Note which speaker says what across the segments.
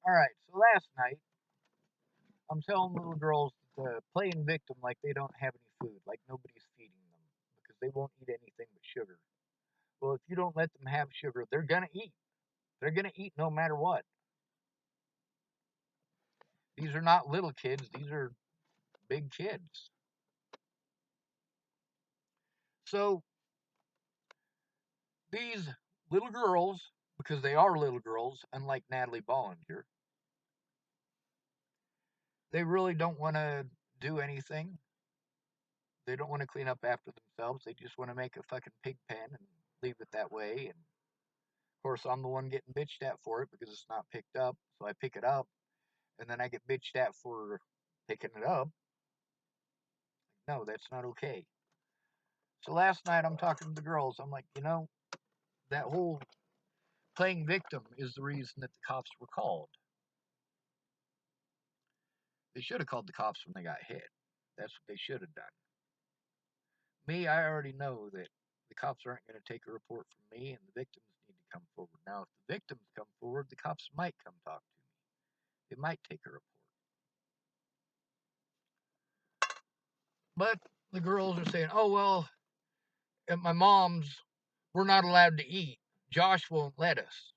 Speaker 1: All right, so last night I'm telling little girls to playing victim like they don't have any food, like nobody's feeding them because they won't eat anything but sugar. Well, if you don't let them have sugar, they're gonna eat. They're gonna eat no matter what. These are not little kids; these are big kids. So these little girls, because they are little girls, unlike Natalie Bollinger, they really don't want to do anything. They don't want to clean up after themselves. They just want to make a fucking pig pen and leave it that way. And of course, I'm the one getting bitched at for it because it's not picked up. So I pick it up, and then I get bitched at for picking it up. No, that's not okay. So last night I'm talking to the girls. I'm like, that whole playing victim is the reason that the cops were called. They should have called the cops when they got hit. That's what they should have done. Me, I already know that the cops aren't going to take a report from me, and the victims need to come forward. Now, if the victims come forward, the cops might come talk to me. They might take a report. But the girls are saying, oh, well, at my mom's, we're not allowed to eat. Josh won't let us.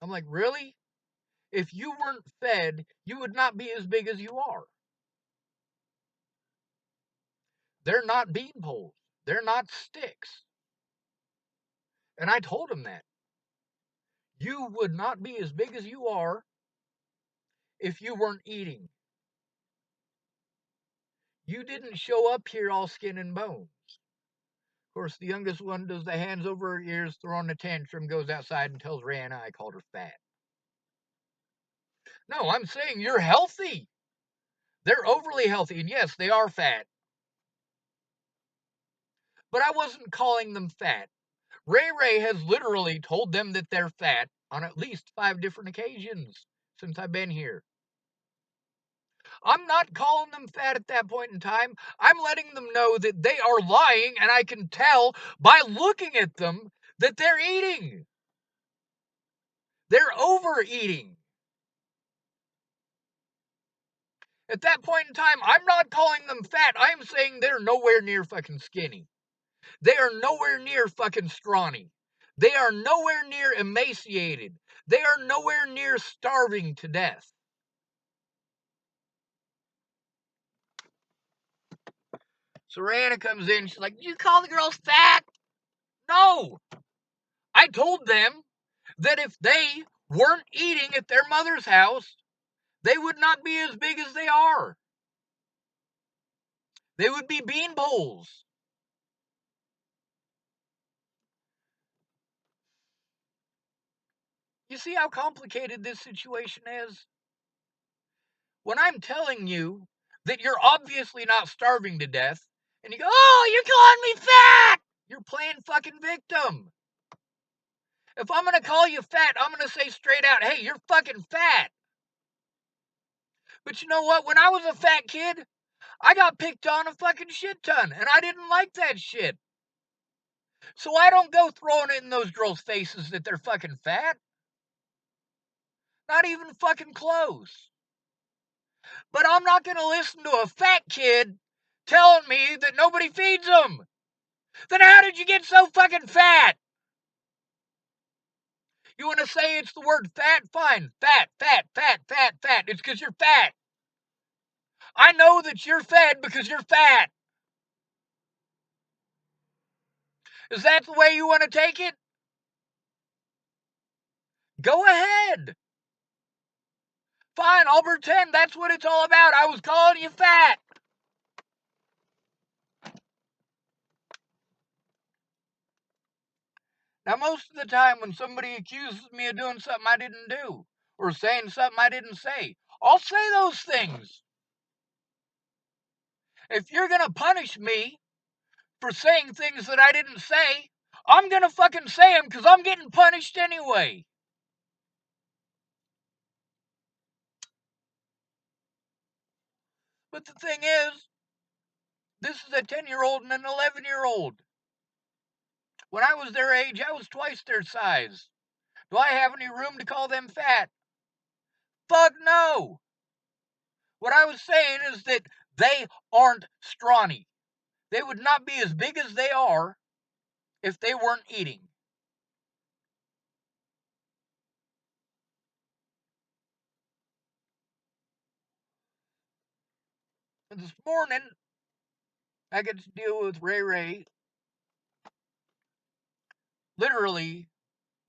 Speaker 1: I'm like, really? If you weren't fed, you would not be as big as you are. They're not bean poles. They're not sticks. And I told him that. You would not be as big as you are if you weren't eating. You didn't show up here all skin and bones. Of course, the youngest one does the hands over her ears, throwing a tantrum, goes outside and tells Rihanna I called her fat. No, I'm saying you're healthy. They're overly healthy, and yes, they are fat. But I wasn't calling them fat. Ray Ray has literally told them that they're fat on at least 5 different occasions since I've been here. I'm not calling them fat at that point in time. I'm letting them know that they are lying, and I can tell by looking at them that they're eating. They're overeating. At that point in time, I'm not calling them fat. I'm saying they're nowhere near fucking skinny. They are nowhere near fucking scrawny. They are nowhere near emaciated. They are nowhere near starving to death. So Rihanna comes in. She's like, you call the girls fat? No. I told them that if they weren't eating at their mother's house, they would not be as big as they are. They would be bean bowls. You see how complicated this situation is? When I'm telling you that you're obviously not starving to death, and you go, oh, you're calling me fat! You're playing fucking victim. If I'm going to call you fat, I'm going to say straight out, hey, you're fucking fat. But you know what? When I was a fat kid, I got picked on a fucking shit ton, and I didn't like that shit. So I don't go throwing it in those girls' faces that they're fucking fat. Not even fucking close. But I'm not going to listen to a fat kid telling me that nobody feeds them. Then how did you get so fucking fat? You want to say it's the word fat? Fine. Fat, fat, fat, fat, fat. It's because you're fat. I know that you're fed because you're fat. Is that the way you want to take it? Go ahead. Fine, I'll pretend that's what it's all about. I was calling you fat. Now, most of the time when somebody accuses me of doing something I didn't do or saying something I didn't say, I'll say those things. If you're going to punish me for saying things that I didn't say, I'm going to fucking say them because I'm getting punished anyway. But the thing is, this is a 10-year-old and an 11-year-old. When I was their age, I was twice their size. Do I have any room to call them fat? Fuck no! What I was saying is that they aren't scrawny. They would not be as big as they are if they weren't eating. And this morning, I get to deal with Ray Ray literally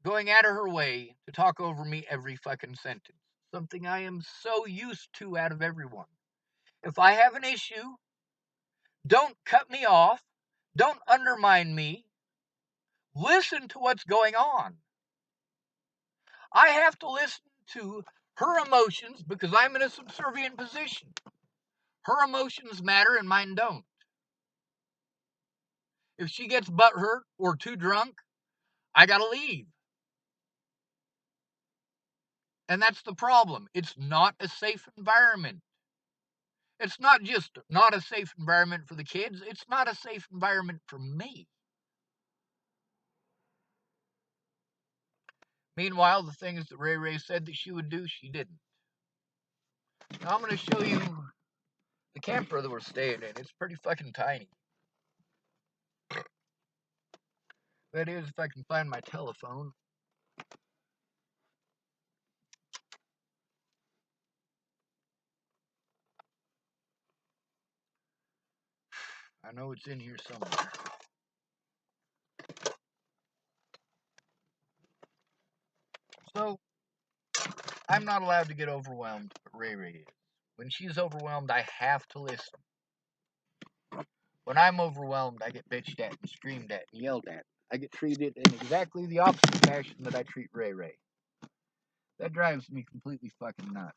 Speaker 1: going out of her way to talk over me every fucking sentence. Something I am so used to out of everyone. If I have an issue, don't cut me off. Don't undermine me. Listen to what's going on. I have to listen to her emotions because I'm in a subservient position. Her emotions matter and mine don't. If she gets butthurt or too drunk, I gotta leave. And that's the problem. It's not a safe environment. It's not just not a safe environment for the kids, it's not a safe environment for me. Meanwhile, the things that Ray Ray said that she would do, she didn't. Now I'm going to show you the camper that we're staying in. It's pretty fucking tiny. That is, if I can find my telephone. I know it's in here somewhere. So, I'm not allowed to get overwhelmed, but Ray Ray is. When she's overwhelmed, I have to listen. When I'm overwhelmed, I get bitched at and screamed at and yelled at. I get treated in exactly the opposite fashion that I treat Ray Ray. That drives me completely fucking nuts.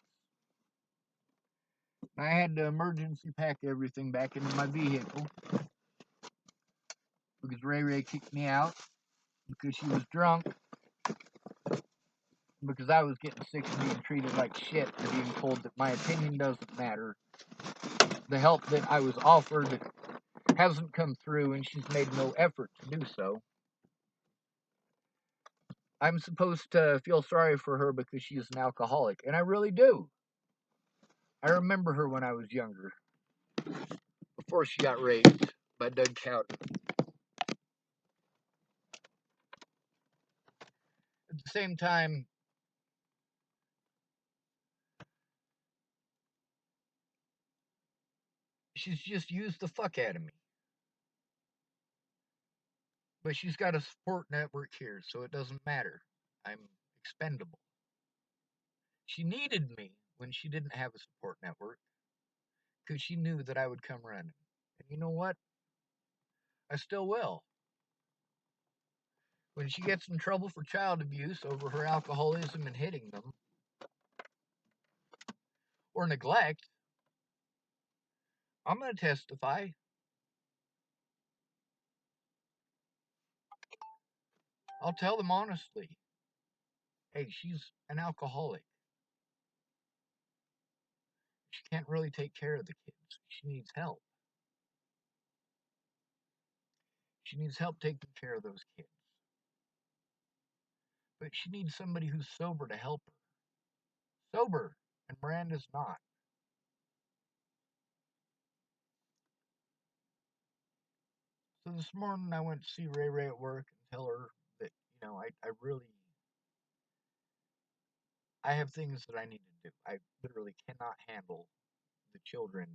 Speaker 1: I had to emergency pack everything back into my vehicle because Ray Ray kicked me out because she was drunk, because I was getting sick of being treated like shit and being told that my opinion doesn't matter. The help that I was offered hasn't come through, and she's made no effort to do so. I'm supposed to feel sorry for her because she's an alcoholic, and I really do. I remember her when I was younger, before she got raised by Doug Cowder. At the same time, she's just used the fuck out of me. But she's got a support network here, so it doesn't matter. I'm expendable. She needed me when she didn't have a support network because she knew that I would come running. And you know what? I still will. When she gets in trouble for child abuse over her alcoholism and hitting them, or neglect, I'm going to testify. I'll tell them honestly, hey, she's an alcoholic. She can't really take care of the kids. She needs help. She needs help taking care of those kids. But she needs somebody who's sober to help her. Sober, and Miranda's not. So this morning I went to see Ray Ray at work and tell her that, I really, I have things that I need to do. I literally cannot handle the children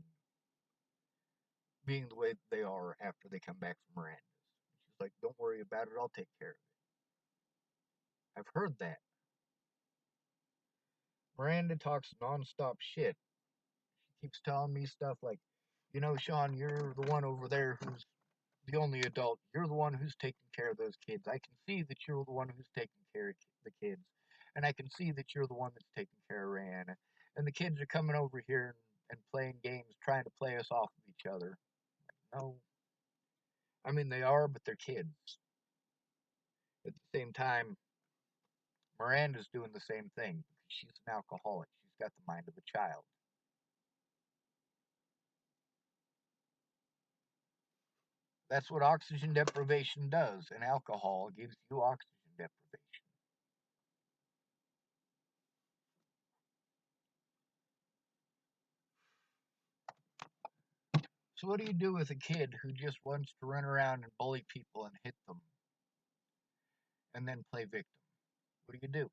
Speaker 1: being the way that they are after they come back from Miranda's. She's like, don't worry about it, I'll take care of it. I've heard that. Miranda talks nonstop shit. She keeps telling me stuff like, Sean, you're the one over there who's the only adult. You're the one who's taking care of those kids. I can see that you're the one who's taking care of the kids. And I can see that you're the one that's taking care of Rihanna. And the kids are coming over here and playing games, trying to play us off of each other. No. I mean, they are, but they're kids. At the same time, Miranda's doing the same thing. She's an alcoholic. She's got the mind of a child. That's what oxygen deprivation does, and alcohol gives you oxygen deprivation. So what do you do with a kid who just wants to run around and bully people and hit them and then play victim? What do you do?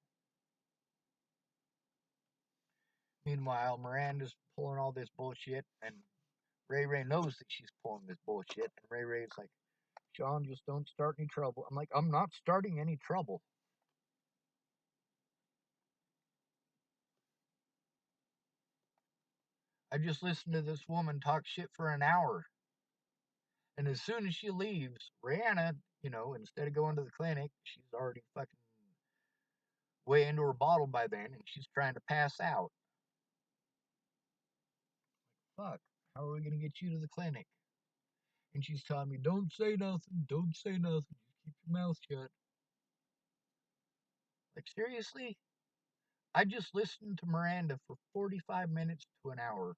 Speaker 1: Meanwhile, Miranda's pulling all this bullshit, and Ray Ray knows that she's pulling this bullshit, and Ray Ray's like, Sean, just don't start any trouble. I'm like, I'm not starting any trouble. I just listened to this woman talk shit for an hour. And as soon as she leaves, Rihanna, instead of going to the clinic, she's already fucking way into her bottle by then, and she's trying to pass out. Fuck, how are we going to get you to the clinic? And she's telling me, don't say nothing, don't say nothing, just keep your mouth shut. Like, seriously? I just listened to Miranda for 45 minutes to an hour.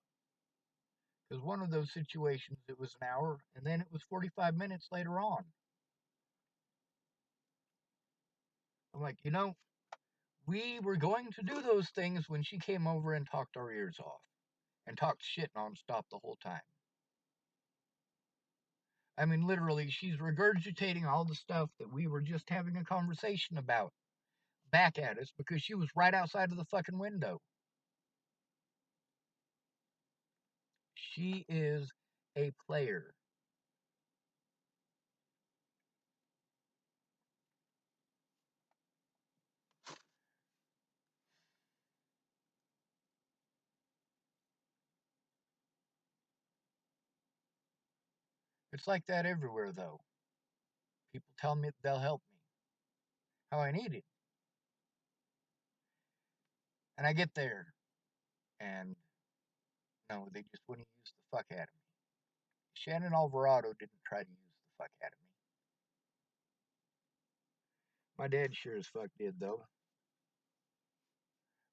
Speaker 1: Because one of those situations, it was an hour, and then it was 45 minutes later on. I'm like, we were going to do those things when she came over and talked our ears off and talked shit nonstop the whole time. I mean, literally, she's regurgitating all the stuff that we were just having a conversation about back at us because she was right outside of the fucking window. She is a player. It's like that everywhere, though. People tell me they'll help me. How I need it. And I get there, and no, they just wouldn't use the fuck out of me. Shannon Alvarado didn't try to use the fuck out of me. My dad sure as fuck did, though.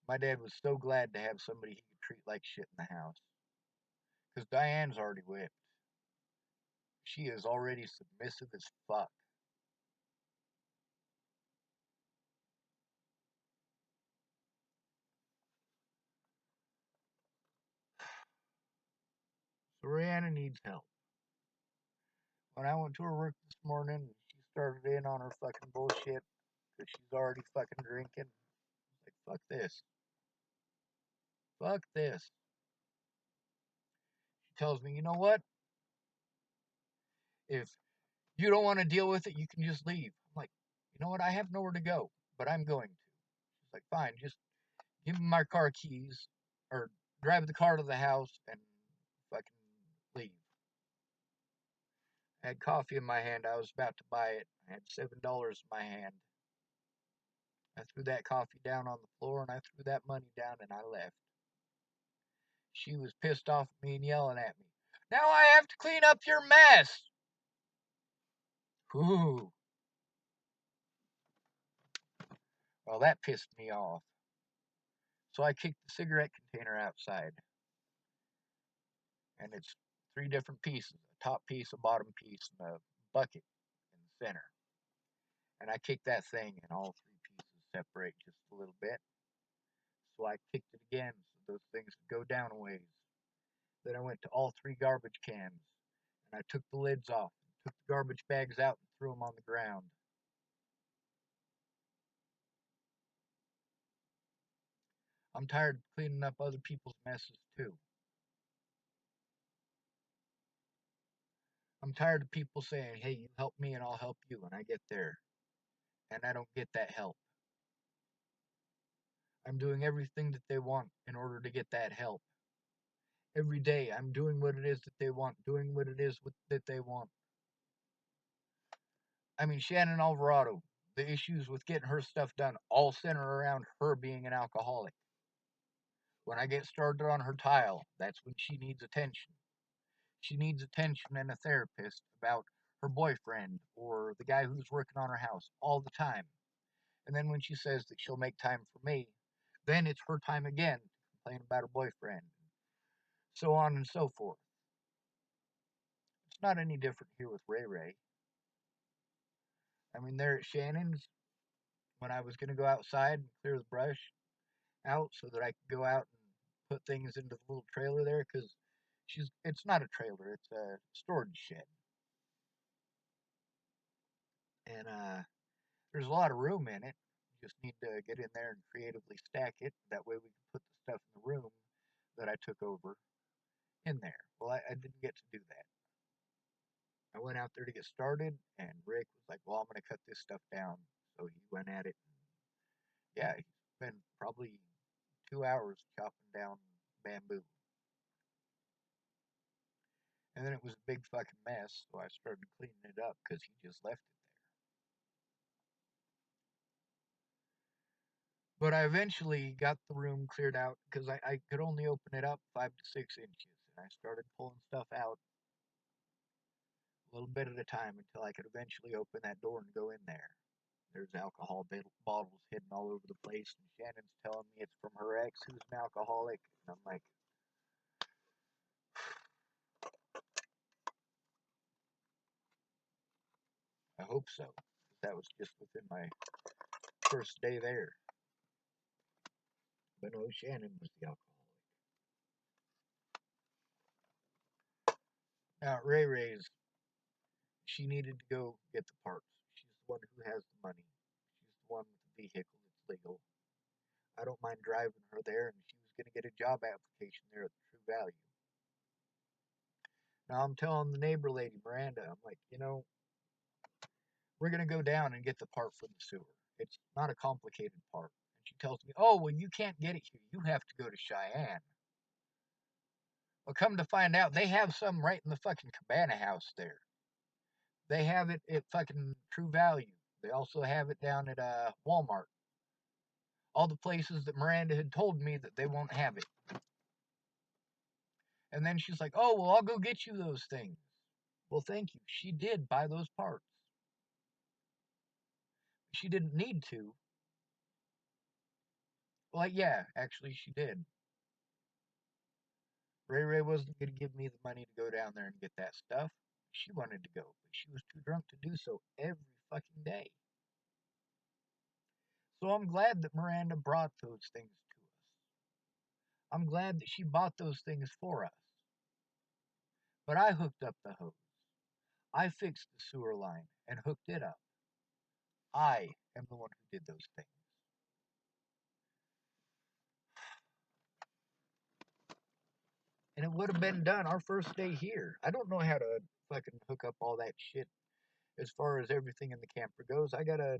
Speaker 1: My dad was so glad to have somebody he could treat like shit in the house. Because Diane's already whipped. She is already submissive as fuck. So Rihanna needs help. When I went to her work this morning, she started in on her fucking bullshit because she's already fucking drinking. Like, fuck this. Fuck this. She tells me, you know what? If you don't want to deal with it, you can just leave. I'm like, you know what? I have nowhere to go, but I'm going to. She's like, fine, just give me my car keys or drive the car to the house and fucking leave. I had coffee in my hand. I was about to buy it. I had $7 in my hand. I threw that coffee down on the floor and I threw that money down and I left. She was pissed off at me and yelling at me. Now I have to clean up your mess. Ooh. Well, that pissed me off. So I kicked the cigarette container outside. And it's three different pieces, a top piece, a bottom piece, and a bucket in the center. And I kicked that thing and all three pieces separate just a little bit. So I kicked it again so those things would go down a ways. Then I went to all three garbage cans and I took the lids off, took the garbage bags out and threw them on the ground. I'm tired of cleaning up other people's messes too. I'm tired of people saying, hey, you help me and I'll help you, and I get there and I don't get that help. I'm doing everything that they want in order to get that help. Every day I'm doing what it is that they want, doing what it is that they want. I mean, Shannon Alvarado, the issues with getting her stuff done all center around her being an alcoholic. When I get started on her tile, that's when she needs attention. She needs attention and a therapist about her boyfriend or the guy who's working on her house all the time. And then when she says that she'll make time for me, then it's her time again to complain about her boyfriend. So on and so forth. It's not any different here with Ray Ray. I mean, there at Shannon's, when I was going to go outside and clear the brush out so that I could go out and put things into the little trailer there, because It's not a trailer, it's a storage shed. And there's a lot of room in it. You just need to get in there and creatively stack it. That way we can put the stuff in the room that I took over in there. Well, I didn't get to do that. I went out there to get started, and Rick was like, "Well, I'm going to cut this stuff down." So he went at it. And yeah, he spent probably 2 hours chopping down bamboo. And then it was a big fucking mess, so I started cleaning it up because he just left it there. But I eventually got the room cleared out because I could only open it up 5 to 6 inches. And I started pulling stuff out a little bit at a time until I could eventually open that door and go in there. There's alcohol bottles hidden all over the place, and Shannon's telling me it's from her ex who's an alcoholic. And I'm like, I hope so. That was just within my first day there. But no, Shannon was the alcoholic. Now, Ray Ray's, she needed to go get the parts. She's the one who has the money. She's the one with the vehicle that's legal. I don't mind driving her there, and she was going to get a job application there at the True Value. Now I'm telling the neighbor lady, Miranda, I'm like, we're going to go down and get the part for the sewer. It's not a complicated part. And she tells me, oh, well, you can't get it here. You have to go to Cheyenne. Well, come to find out, they have some right in the fucking Cabana House there. They have it at fucking True Value. They also have it down at Walmart. All the places that Miranda had told me that they won't have it. And then she's like, oh, well, I'll go get you those things. Well, thank you. She did buy those parts. She didn't need to. Well, yeah, actually, she did. Ray wasn't going to give me the money to go down there and get that stuff. She wanted to go, but she was too drunk to do so every fucking day. So I'm glad that Miranda brought those things to us. I'm glad that she bought those things for us. But I hooked up the hose. I fixed the sewer line and hooked it up. I am the one who did those things. And it would have been done our first day here. I don't know how to fucking hook up all that shit as far as everything in the camper goes. I gotta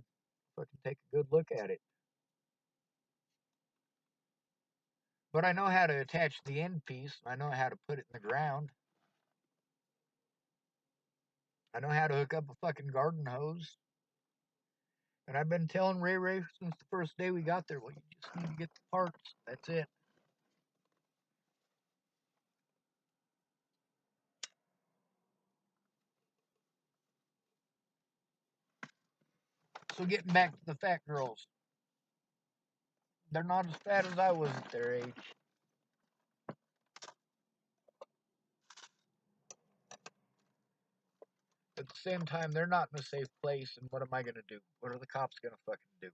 Speaker 1: fucking take a good look at it. But I know how to attach the end piece. I know how to put it in the ground. I know how to hook up a fucking garden hose. And I've been telling Ray since the first day we got there, well, you just need to get the parts. That's it. So getting back to the fat girls, they're not as fat as I was at their age. At the same time, they're not in a safe place, and what am I going to do? What are the cops going to fucking do?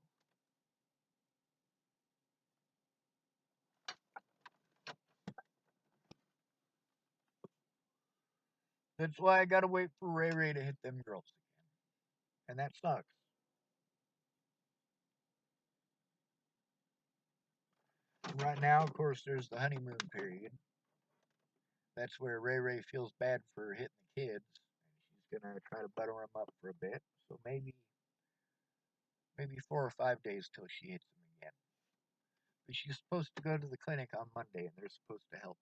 Speaker 1: That's why I got to wait for Ray to hit them girls again. And that sucks. Right now, of course, there's the honeymoon period. That's where Ray feels bad for hitting the kids. And she's going to try to butter them up for a bit. So maybe 4 or 5 days till she hits them again. But she's supposed to go to the clinic on Monday, and they're supposed to help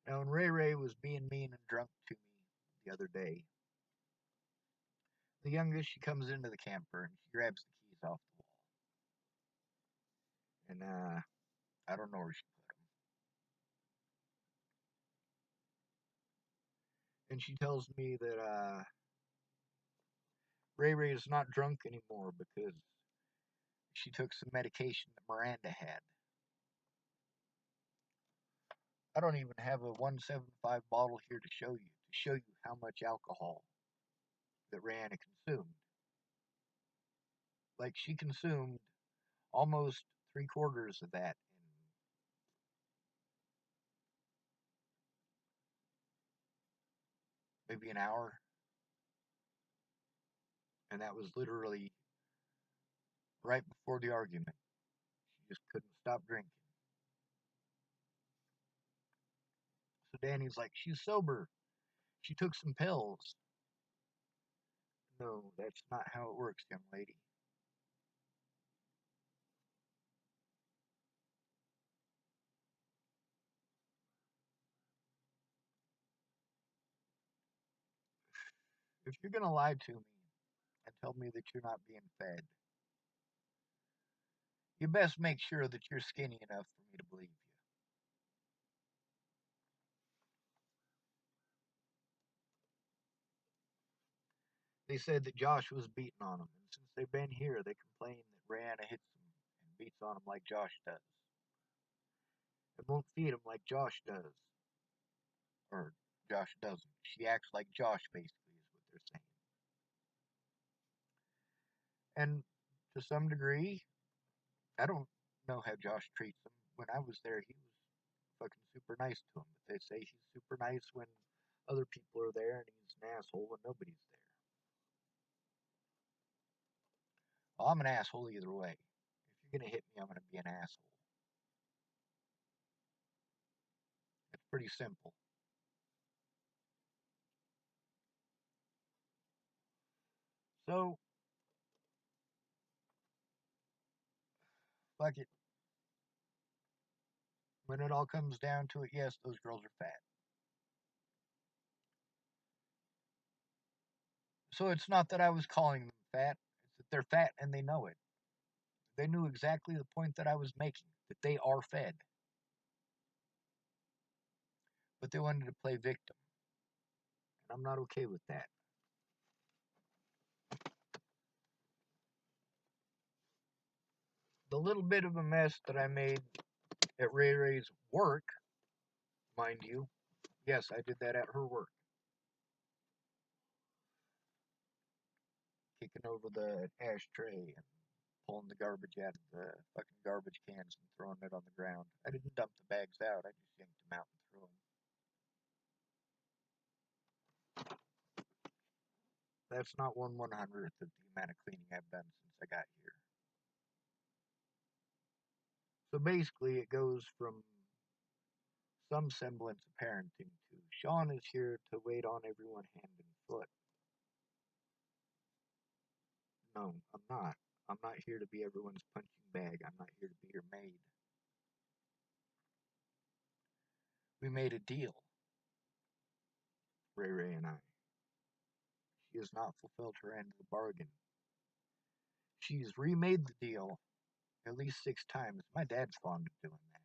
Speaker 1: her. Now, when Ray was being mean and drunk to me the other day, the youngest, she comes into the camper and she grabs the keys off the wall. And I don't know where she put them. And she tells me that Ray is not drunk anymore because she took some medication that Miranda had. I don't even have a 175 bottle here to show you how much alcohol that Rihanna consumed. Like, she consumed almost 3/4 of that maybe an hour, and that was literally right before the argument. She just couldn't stop drinking. So Danny's like, she's sober. She took some pills. No, that's not how it works, young lady. If you're going to lie to me and tell me that you're not being fed, you best make sure that you're skinny enough for me to believe you. They said that Josh was beating on them, and since they've been here, they complain that Rihanna hits them and beats on them like Josh does. And won't feed them like Josh does. Or Josh doesn't. She acts like Josh, basically, is what they're saying. And to some degree, I don't know how Josh treats them. When I was there, he was fucking super nice to him. But they say he's super nice when other people are there, and he's an asshole when nobody's there. Well, I'm an asshole either way. If you're gonna hit me, I'm gonna be an asshole. It's pretty simple. So, fuck it. When it all comes down to it, yes, those girls are fat. So it's not that I was calling them fat, it's that they're fat and they know it. They knew exactly the point that I was making, that they are fed. But they wanted to play victim. And I'm not okay with that. The little bit of a mess that I made at Ray Ray's work, mind you, yes, I did that at her work. Kicking over the ashtray and pulling the garbage out of the fucking garbage cans and throwing it on the ground. I didn't dump the bags out, I just yanked them out and threw them. That's not 1/100th of the amount of cleaning I've done since I got here. So basically, it goes from some semblance of parenting to Sean is here to wait on everyone hand and foot. No, I'm not. I'm not here to be everyone's punching bag. I'm not here to be your maid. We made a deal, Ray Ray and I. She has not fulfilled her end of the bargain. She's remade the deal at least 6 times. My dad's fond of doing that.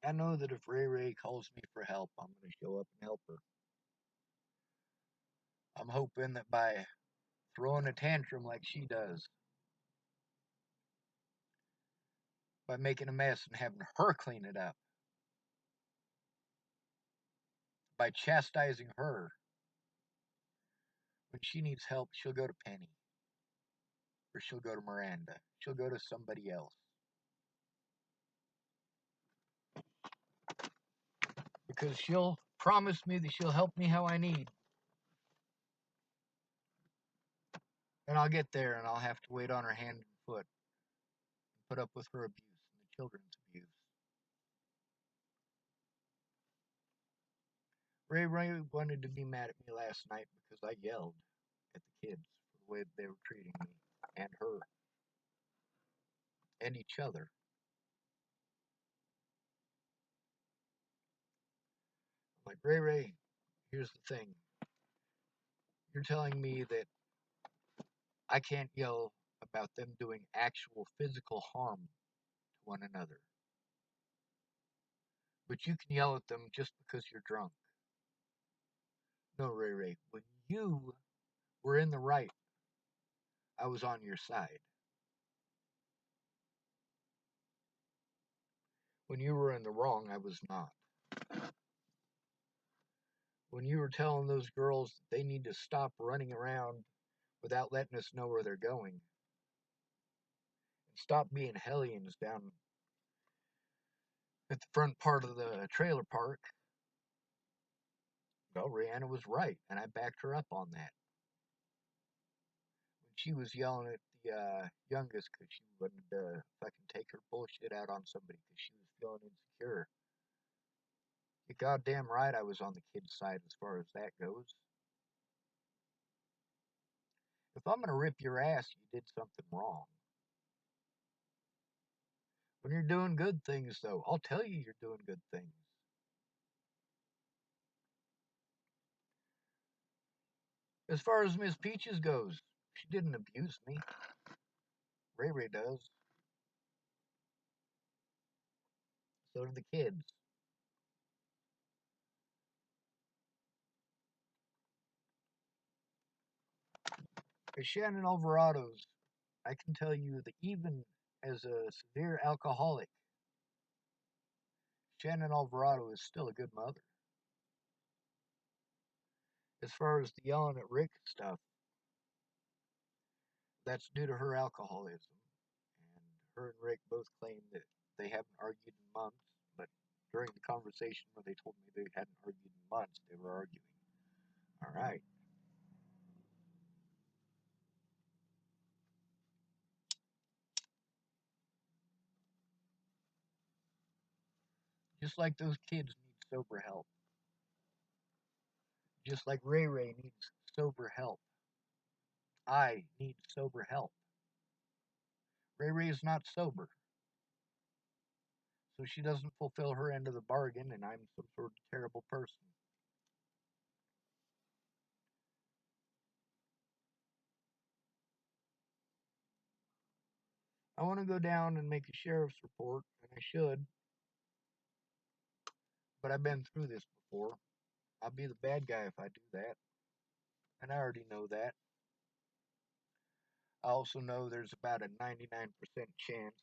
Speaker 1: I know that if Ray Ray calls me for help, I'm going to show up and help her. I'm hoping that by throwing a tantrum like she does, by making a mess and having her clean it up, by chastising her, when she needs help, she'll go to Penny or she'll go to Miranda. She'll go to somebody else. Because she'll promise me that she'll help me how I need. And I'll get there and I'll have to wait on her hand and foot and put up with her abuse and the children's abuse. Ray Ray wanted to be mad at me last night because I yelled at the kids for the way they were treating me and her and each other. I'm like, Ray Ray, here's the thing. You're telling me that I can't yell about them doing actual physical harm to one another. But you can yell at them just because you're drunk. No, Ray Ray, when you were in the right, I was on your side. When you were in the wrong, I was not. when you were telling those girls that they need to stop running around without letting us know where they're going and stop being hellions down at the front part of the trailer park. Well, Rihanna was right, and I backed her up on that. When she was yelling at the youngest because she wanted to fucking take her bullshit out on somebody because she was feeling insecure. You're goddamn right I was on the kid's side as far as that goes. If I'm gonna rip your ass, you did something wrong. When you're doing good things, though, I'll tell you you're doing good things. As far as Miss Peaches goes, she didn't abuse me. Ray Ray does. So do the kids. As Shannon Alvarado's, I can tell you that even as a severe alcoholic, Shannon Alvarado is still a good mother. As far as the yelling at Rick stuff, that's due to her alcoholism. And her and Rick both claim that they haven't argued in months, but during the conversation where they told me they hadn't argued in months, they were arguing. All right. Just like those kids need sober help. Just like Ray Ray needs sober help. I need sober help. Ray Ray is not sober, so she doesn't fulfill her end of the bargain, and I'm some sort of terrible person. I want to go down and make a sheriff's report, and I should, but I've been through this before. I'll be the bad guy if I do that, and I already know that. I also know there's about a 99% chance,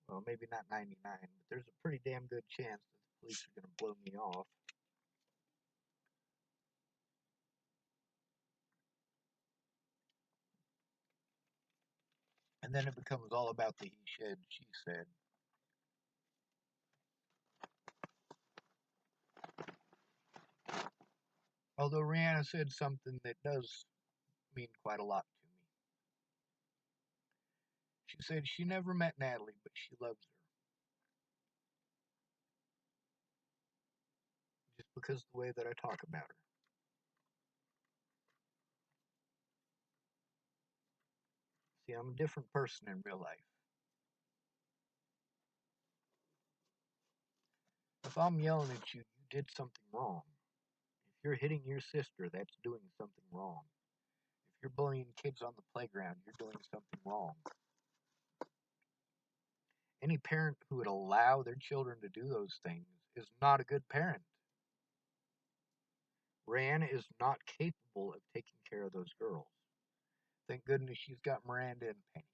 Speaker 1: well, maybe not 99, but there's a pretty damn good chance that the police are going to blow me off. And then it becomes all about the he said, she said. Although Rihanna said something that does mean quite a lot to me. She said she never met Natalie, but she loves her. Just because of the way that I talk about her. See, I'm a different person in real life. If I'm yelling at you, you did something wrong. If you're hitting your sister, that's doing something wrong. If you're bullying kids on the playground, you're doing something wrong. Any parent who would allow their children to do those things is not a good parent. Rihanna is not capable of taking care of those girls. Thank goodness she's got Miranda and Penny.